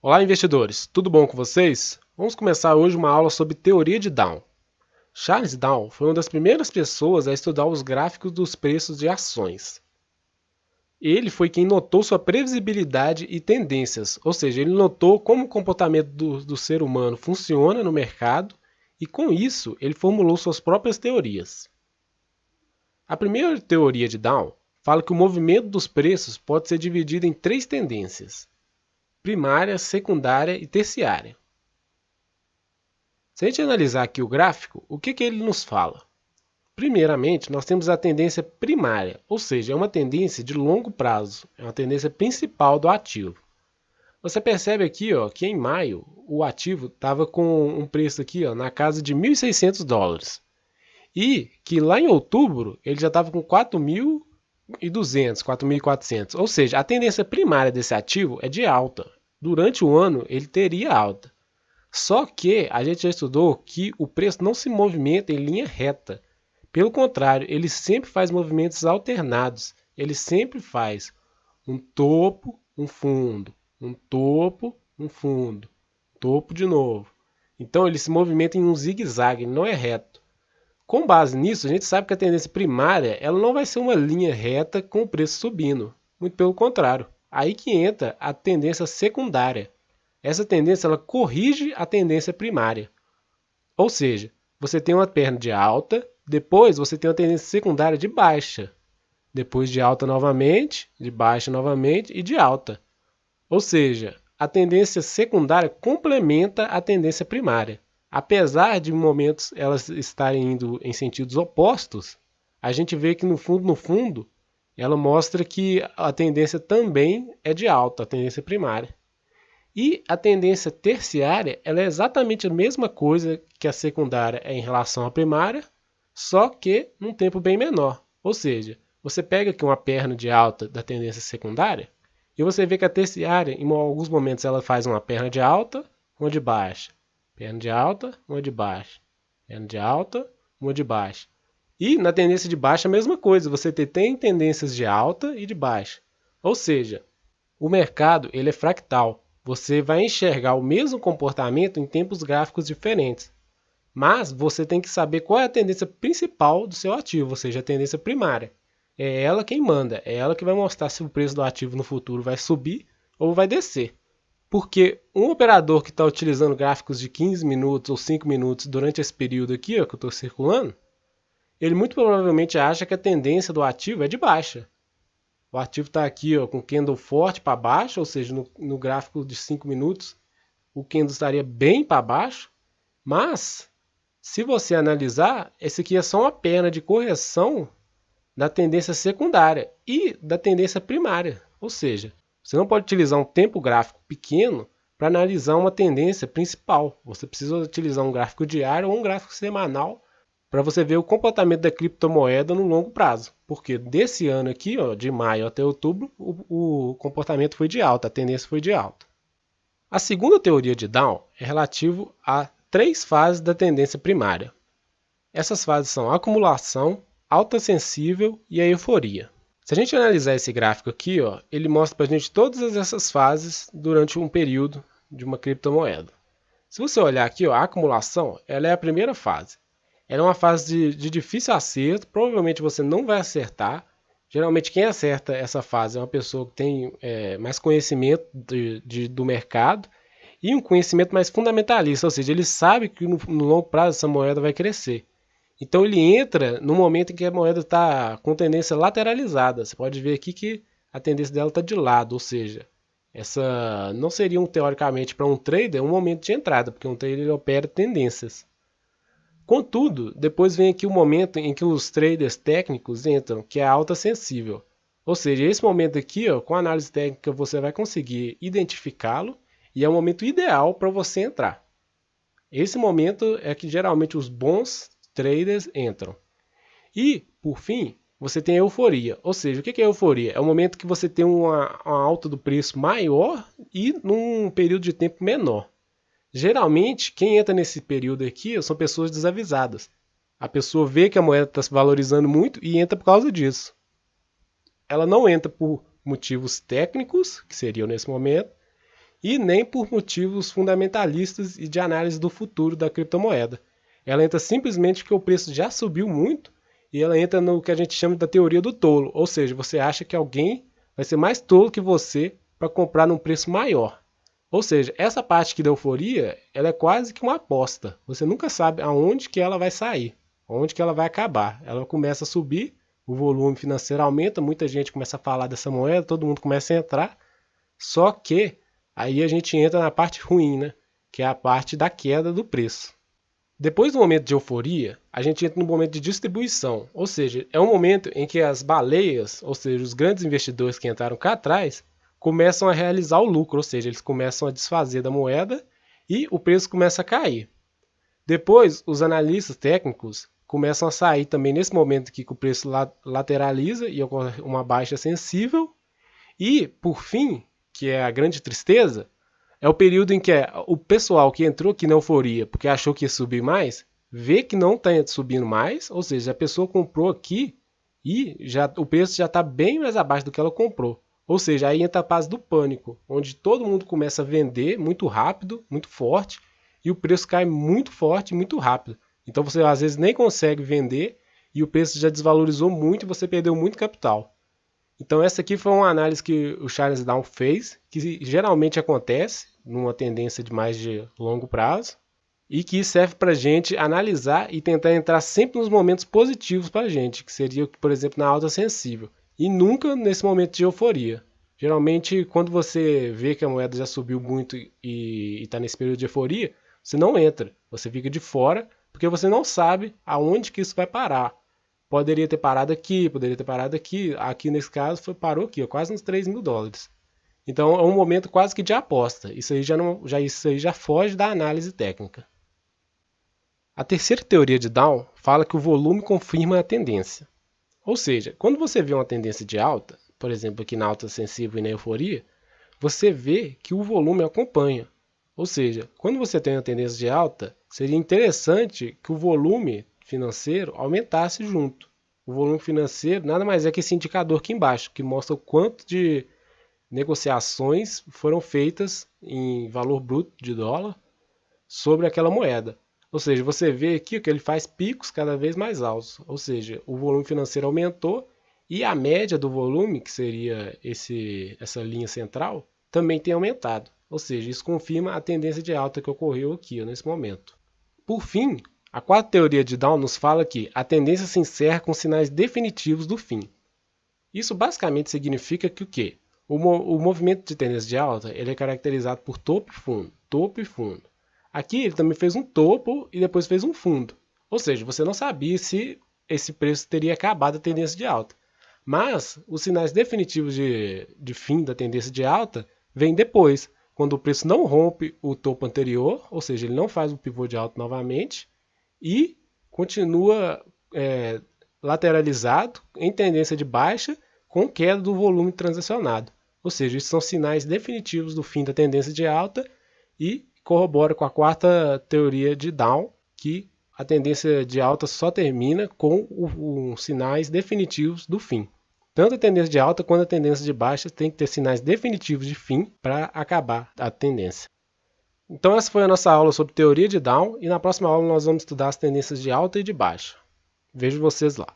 Olá, investidores! Tudo bom com vocês? Vamos começar hoje uma aula sobre teoria de Down. Charles Down foi uma das primeiras pessoas a estudar os gráficos dos preços de ações. Ele foi quem notou sua previsibilidade e tendências, ou seja, ele notou como o comportamento do ser humano funciona no mercado e, com isso, ele formulou suas próprias teorias. A primeira teoria de Down fala que o movimento dos preços pode ser dividido em três tendências: primária, secundária e terciária. Se a gente analisar aqui o gráfico, o que ele nos fala? Primeiramente, nós temos a tendência primária, ou seja, é uma tendência de longo prazo, é uma tendência principal do ativo. Você percebe aqui que em maio o ativo estava com um preço aqui na casa de $1.600 e que lá em outubro ele já estava com 4.200, 4.400, ou seja, a tendência primária desse ativo é de alta. Durante o ano ele teria alta. Só que a gente já estudou que o preço não se movimenta em linha reta. Pelo contrário, ele sempre faz movimentos alternados. Ele sempre faz um topo, um fundo, um topo, um fundo, topo de novo. Então ele se movimenta em um zigue-zague, ele não é reto. Com base nisso, a gente sabe que a tendência primária ela não vai ser uma linha reta com o preço subindo. Muito pelo contrário. Aí que entra a tendência secundária. Essa tendência ela corrige a tendência primária. Ou seja, você tem uma perna de alta, depois você tem uma tendência secundária de baixa. Depois de alta novamente, de baixa novamente e de alta. Ou seja, a tendência secundária complementa a tendência primária. Apesar de momentos elas estarem indo em sentidos opostos, a gente vê que no fundo, ela mostra que a tendência também é de alta, a tendência primária. E a tendência terciária ela é exatamente a mesma coisa que a secundária é em relação à primária, só que num tempo bem menor. Ou seja, você pega aqui uma perna de alta da tendência secundária e você vê que a terciária, em alguns momentos, ela faz uma perna de alta, uma de baixa. Perna de alta, uma de baixa. Perna de alta, uma de baixa. E na tendência de baixa a mesma coisa, você tem tendências de alta e de baixa. Ou seja, o mercado ele é fractal. Você vai enxergar o mesmo comportamento em tempos gráficos diferentes. Mas você tem que saber qual é a tendência principal do seu ativo, ou seja, a tendência primária. É ela quem manda, é ela que vai mostrar se o preço do ativo no futuro vai subir ou vai descer. Porque um operador que está utilizando gráficos de 15 minutos ou 5 minutos durante esse período aqui que eu estou circulando, ele muito provavelmente acha que a tendência do ativo é de baixa. O ativo está aqui com candle forte para baixo, ou seja, no gráfico de 5 minutos, o candle estaria bem para baixo, mas se você analisar, esse aqui é só uma perna de correção da tendência secundária e da tendência primária. Ou seja, você não pode utilizar um tempo gráfico pequeno para analisar uma tendência principal. Você precisa utilizar um gráfico diário ou um gráfico semanal para você ver o comportamento da criptomoeda no longo prazo. Porque desse ano aqui, de maio até outubro, o comportamento foi de alta, a tendência foi de alta. A segunda teoria de Down é relativo a três fases da tendência primária. Essas fases são a acumulação, alta sensível e a euforia. Se a gente analisar esse gráfico aqui, ele mostra para a gente todas essas fases durante um período de uma criptomoeda. Se você olhar aqui, a acumulação ela é a primeira fase. Ela é uma fase de difícil acerto, provavelmente você não vai acertar. Geralmente quem acerta essa fase é uma pessoa que tem mais conhecimento do mercado e um conhecimento mais fundamentalista, ou seja, ele sabe que no longo prazo essa moeda vai crescer. Então ele entra no momento em que a moeda está com tendência lateralizada. Você pode ver aqui que a tendência dela está de lado, ou seja, essa não seria teoricamente para um trader um momento de entrada, porque um trader ele opera tendências. Contudo, depois vem aqui o momento em que os traders técnicos entram, que é a alta sensível. Ou seja, esse momento aqui, com a análise técnica, você vai conseguir identificá-lo e é o momento ideal para você entrar. Esse momento é que geralmente os bons traders entram. E, por fim, você tem a euforia. Ou seja, o que é euforia? É o momento que você tem uma alta do preço maior e num período de tempo menor. Geralmente, quem entra nesse período aqui são pessoas desavisadas. A pessoa vê que a moeda está se valorizando muito e entra por causa disso. Ela não entra por motivos técnicos, que seriam nesse momento, e nem por motivos fundamentalistas e de análise do futuro da criptomoeda. Ela entra simplesmente porque o preço já subiu muito e ela entra no que a gente chama da teoria do tolo, ou seja, você acha que alguém vai ser mais tolo que você para comprar num preço maior. Ou seja, essa parte aqui da euforia, ela é quase que uma aposta. Você nunca sabe aonde que ela vai sair, aonde que ela vai acabar. Ela começa a subir, o volume financeiro aumenta, muita gente começa a falar dessa moeda, todo mundo começa a entrar, só que aí a gente entra na parte ruim, né? Que é a parte da queda do preço. Depois do momento de euforia, a gente entra no momento de distribuição, ou seja, é um momento em que as baleias, ou seja, os grandes investidores que entraram cá atrás, começam a realizar o lucro, ou seja, eles começam a desfazer da moeda e o preço começa a cair. Depois, os analistas técnicos começam a sair também nesse momento aqui que o preço lateraliza e ocorre uma baixa sensível. E, por fim, que é a grande tristeza, é o período em que o pessoal que entrou aqui na euforia porque achou que ia subir mais, vê que não está subindo mais, ou seja, a pessoa comprou aqui e o preço já está bem mais abaixo do que ela comprou. Ou seja, aí entra a fase do pânico, onde todo mundo começa a vender muito rápido, muito forte, e o preço cai muito forte e muito rápido. Então você às vezes nem consegue vender e o preço já desvalorizou muito e você perdeu muito capital. Então essa aqui foi uma análise que o Charles Down fez, que geralmente acontece numa tendência de mais de longo prazo, e que serve para a gente analisar e tentar entrar sempre nos momentos positivos para a gente, que seria, por exemplo, na alta sensível. E nunca nesse momento de euforia. Geralmente, quando você vê que a moeda já subiu muito e está nesse período de euforia, você não entra. Você fica de fora, porque você não sabe aonde que isso vai parar. Poderia ter parado aqui, poderia ter parado aqui. Aqui nesse caso, parou aqui, ó, quase nos 3 mil dólares. Então é um momento quase que de aposta. Isso aí já foge da análise técnica. A terceira teoria de Down fala que o volume confirma a tendência. Ou seja, quando você vê uma tendência de alta, por exemplo aqui na alta sensível e na euforia, você vê que o volume acompanha. Ou seja, quando você tem uma tendência de alta, seria interessante que o volume financeiro aumentasse junto. O volume financeiro nada mais é que esse indicador aqui embaixo, que mostra o quanto de negociações foram feitas em valor bruto de dólar sobre aquela moeda. Ou seja, você vê aqui que ele faz picos cada vez mais altos. Ou seja, o volume financeiro aumentou e a média do volume, que seria essa linha central, também tem aumentado. Ou seja, isso confirma a tendência de alta que ocorreu aqui nesse momento. Por fim, a quarta teoria de Down nos fala que a tendência se encerra com sinais definitivos do fim. Isso basicamente significa que o quê? O movimento de tendência de alta ele é caracterizado por topo e fundo, topo e fundo. Aqui ele também fez um topo e depois fez um fundo. Ou seja, você não sabia se esse preço teria acabado a tendência de alta. Mas os sinais definitivos de fim da tendência de alta vêm depois, quando o preço não rompe o topo anterior, ou seja, ele não faz o pivô de alta novamente e continua lateralizado em tendência de baixa com queda do volume transacionado. Ou seja, isso são sinais definitivos do fim da tendência de alta e corrobora com a quarta teoria de Down, que a tendência de alta só termina com os sinais definitivos do fim. Tanto a tendência de alta quanto a tendência de baixa tem que ter sinais definitivos de fim para acabar a tendência. Então essa foi a nossa aula sobre teoria de Down e na próxima aula nós vamos estudar as tendências de alta e de baixa. Vejo vocês lá.